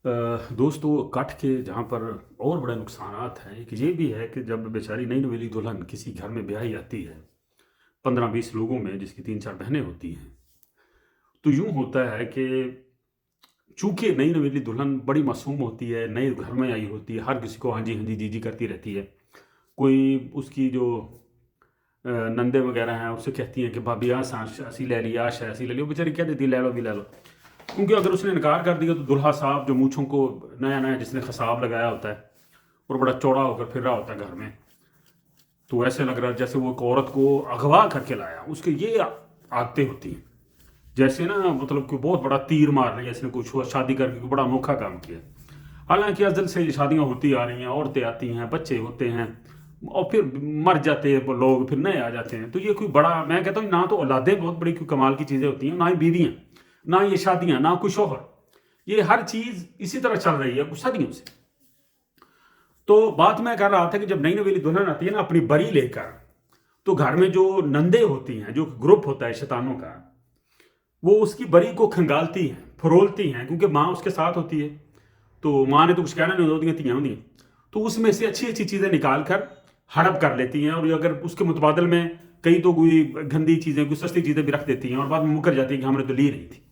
दोस्तों कट के जहाँ पर और बड़े नुकसानात हैं, एक ये भी है कि जब बेचारी नई नवेली दुल्हन किसी घर में ब्याही आती है 15-20 लोगों में, जिसकी 3-4 बहनें होती हैं, तो यूँ होता है कि चूंकि नई नवेली दुल्हन बड़ी मासूम होती है, नए घर में आई होती है, हर किसी को हाँ जी जी जी करती रहती है। कोई उसकी जो नंदे वगैरह हैं उससे कहती हैं कि भाभी आ असी ले ली, आश है असी ले ली, वो बेचारी कह देती है ले लो भी ले लो। क्योंकि अगर उसने इनकार कर दिया तो दुल्हा साहब जो मूँछों को नया नया जिसने खसाब लगाया होता है और बड़ा चौड़ा होकर फिर रहा होता है घर में, तो ऐसे लग रहा है जैसे वो एक औरत को अगवा करके लाया। उसके ये आदतें होती हैं जैसे ना, मतलब कि बहुत बड़ा तीर मार रही है इसने, कुछ शादी करके कोई बड़ा अनोखा काम किया। हालांकि अजल से शादियां होती आ रही हैं, औरतें आती हैं, बच्चे होते हैं और फिर मर जाते हैं वो लोग, फिर नए आ जाते हैं। तो ये कोई बड़ा, मैं कहता हूँ ना तो औलादें बहुत बड़ी कोई कमाल की चीज़ें होती हैं, ना ही बीवियाँ, ना ये शादियाँ, ना कोई शोहर, ये हर चीज़ इसी तरह चल रही है कुछ सदियों से। तो बात मैं कर रहा था कि जब नई नवेली दुल्हन आती है ना अपनी बरी लेकर, तो घर में जो नंदे होती हैं, जो ग्रुप होता है शैतानों का, वो उसकी बरी को खंगालती हैं, फरोलती हैं, क्योंकि माँ उसके साथ होती है, तो माँ ने तो कुछ कहना नहीं होती, तियाँ होती हैं, तो उसमें से अच्छी अच्छी चीज़ें निकाल कर हड़प कर लेती हैं। और अगर उसके मुतबादल में कई तो कोई गंदी चीज़ें, कोई सस्ती चीज़ें भी रख देती हैं और बाद में मुकर जाती है कि हमने तो ली नहीं थी।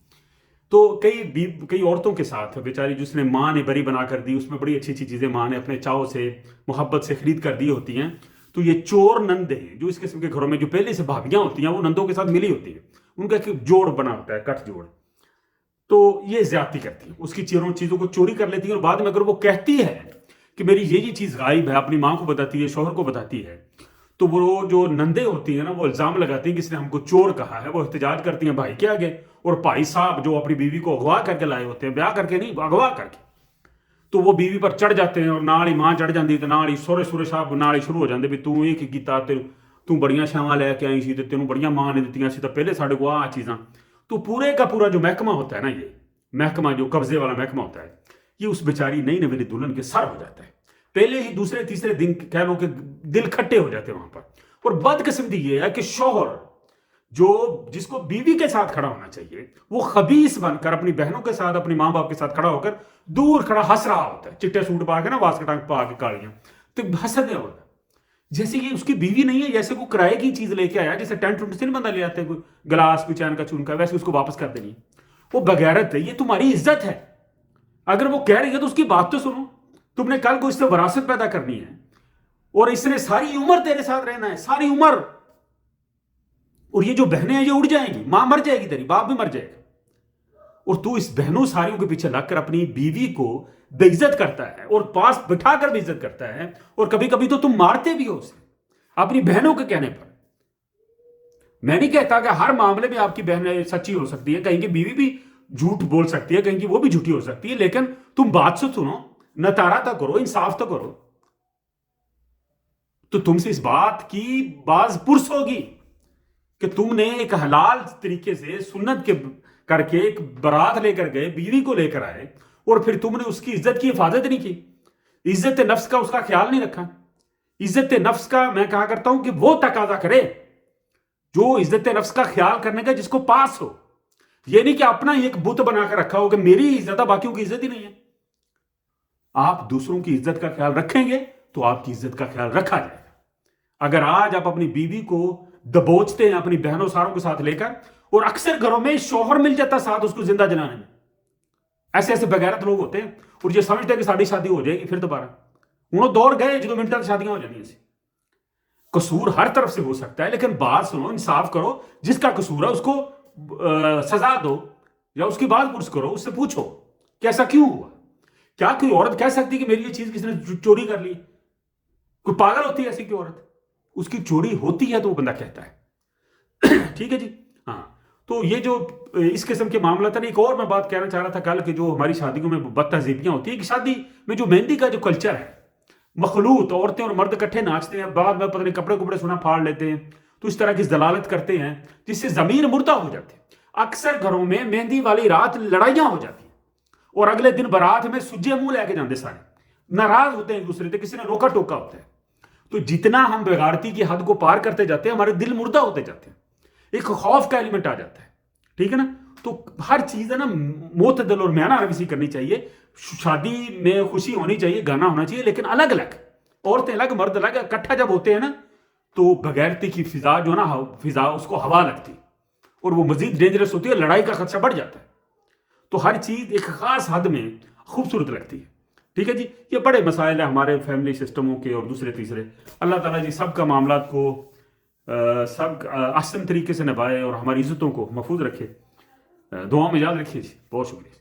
तो कई औरतों के साथ बेचारी जिसने माँ ने बरी बना कर दी, उसमें बड़ी अच्छी अच्छी चीज़ें माँ ने अपने चाव से, मोहब्बत से खरीद कर दी होती हैं। तो ये चोर नंदे जो इस किस्म के घरों में जो पहले से भाभियाँ होती हैं, वो नंदों के साथ मिली होती हैं, उनका एक जोड़ बना होता है, कट जोड़। तो ये ज्यादती करती है, उसकी चीज़ों को चोरी कर लेती है और बाद में अगर वो कहती है कि मेरी ये चीज़ गायब है, अपनी माँ को बताती है, शोहर को बताती है, तो वो जो नंदे होती हैं ना, वो इल्ज़ाम लगाती हैं कि इसने हमको चोर कहा है। वो एहतजाज करती हैं भाई के आगे, और भाई साहब जो अपनी बीवी को अगवा करके लाए होते हैं, ब्याह करके नहीं, अगवा करके, तो वो बीवी पर चढ़ जाते हैं और नाल ही माँ चढ़ जाती, तो नाल ही सोरे सूरे साहब नाल ही शुरू हो जाते भी तू ये कीता, तू बड़ियां छावां लैके आई सी, तेनों बड़ियां माँ ने दित्तियां सी, तो पहले साढ़े को आ चीज़ां। तो पूरे का पूरा जो महकमा होता है ना, ये महकमा जो कब्जे वाला महकमा होता है, ये उस बेचारी नई नवेली दुल्हन के सर हो जाता है। पहले ही दूसरे तीसरे दिन कह लो कि दिल खट्टे हो जाते हैं वहां पर। और बदकिस्मती ये है कि शौहर जो जिसको बीवी के साथ खड़ा होना चाहिए, वो खबीस बनकर अपनी बहनों के साथ, अपने माँ बाप के साथ खड़ा होकर दूर खड़ा हंस रहा होता है, चिट्टे सूट पा के ना, वास्क टांग पा के कालियां, तो हंस रहा होता है जैसे ये उसकी बीवी नहीं है, जैसे कोई किराए की चीज लेके आया, जैसे टेंट उंट से नहीं बंदा ले आते कोई गिलास, कोई चैन का चून का, वैसे उसको वापस कर देनी। वो बगैरत है, ये तुम्हारी इज्जत है। अगर वो कह रही है तो उसकी बात तो सुनो। तुमने कल को इससे विरासत पैदा करनी है और इसने सारी उम्र तेरे साथ रहना है, सारी उम्र। और ये जो बहनें हैं ये उड़ जाएंगी, मां मर जाएगी तेरी, बाप भी मर जाएगा, और तू इस बहनों सारियों के पीछे लगकर अपनी बीवी को बेइज्जत करता है और पास बिठाकर बेइज्जत करता है। और कभी कभी तो तुम मारते भी हो उसे अपनी बहनों के कहने पर। मैं नहीं कहता कि हर मामले में आपकी बहन सच्ची हो सकती है, कहीं की बीवी भी झूठ बोल सकती है, कहीं की वो भी झूठी हो सकती है, लेकिन तुम बात से सुनो, नतारा तो करो, इंसाफ तो करो। तो तुमसे इस बात की बाज पुरस होगी कि तुमने एक हलाल तरीके से सुन्नत के करके एक बारात लेकर गए, बीवी को लेकर आए, और फिर तुमने उसकी इज्जत की हिफाजत नहीं की, इज्जत नफ्स का उसका ख्याल नहीं रखा। इज्जत नफ्स का मैं कहा करता हूं कि वो तकाजा करे जो इज्जत नफ्स का ख्याल करने का जिसको पास हो। ये नहीं कि अपना ही एक बुत बनाकर रखा हो कि मेरी इज्जत है, बाकियों की इज्जत ही नहीं है। आप दूसरों की इज्जत का ख्याल रखेंगे तो आपकी इज्जत का ख्याल रखा जाएगा। अगर आज आप अपनी बीवी को दबोचते हैं अपनी बहनों सारों के साथ लेकर, और अक्सर घरों में शौहर मिल जाता साथ उसको जिंदा जलाने में, ऐसे ऐसे बगैरत लोग होते हैं और ये समझते हैं कि साड़ी शादी हो जाएगी फिर दोबारा। उन्होंने दौर गए जो मिनट शादियां हो जानी। कसूर हर तरफ से हो सकता है, लेकिन बात सुनो, इंसाफ करो, जिसका कसूर है उसको सजा दो या उसकी बात पुरस करो, उससे पूछो कि ऐसा क्यों हुआ। क्या कोई औरत कह सकती कि मेरी ये चीज किसी ने चोरी कर ली? कोई पागल होती है ऐसी कोई औरत? उसकी चोरी होती है तो वो बंदा कहता है ठीक है जी। हाँ, तो ये जो इस किस्म के मामला था। एक और मैं बात कहना चाह रहा था कल कि जो हमारी शादियों में बदतहजीबियां होती है कि शादी में जो मेहंदी का जो कल्चर है, मखलूत औरतें और मर्द इकट्ठे नाचते हैं, बाद में पता नहीं कपड़े कुपड़े सुना फाड़ लेते हैं, तो इस तरह की दलालत करते हैं जिससे जमीन मुर्दा हो जाती है। अक्सर घरों में मेहंदी वाली रात लड़ाइयां हो जाती हैं और अगले दिन बारात में सुज्जे मुंह लेके जाते, सारे नाराज होते हैं एक दूसरे से, किसी ने रोका टोका होता है। तो जितना हम बेगारती की हद को पार करते जाते हैं, हमारे दिल मुर्दा होते जाते हैं, एक खौफ का एलिमेंट आ जाता है, ठीक है ना। تو ہر چیز ہے نا معتدل اور میانہ روی کرنی چاہیے. شادی میں خوشی ہونی چاہیے, گانا ہونا چاہیے, لیکن الگ الگ, عورتیں الگ مرد الگ. اکٹھا جب ہوتے ہیں نا تو بغیرتی کی فضا جو نا فضا اس کو ہوا لگتی اور وہ مزید ڈینجرس ہوتی ہے, لڑائی کا خدشہ بڑھ جاتا ہے. تو ہر چیز ایک خاص حد میں خوبصورت لگتی ہے. ٹھیک ہے جی, یہ بڑے مسائل ہیں ہمارے فیملی سسٹموں کے اور دوسرے تیسرے. اللہ تعالیٰ جی سب کا معاملات کو سب احسن طریقے سے نبھائے اور ہماری عزتوں کو محفوظ رکھے. دعاؤں میں یاد رکھیے جی. بہت شکریہ.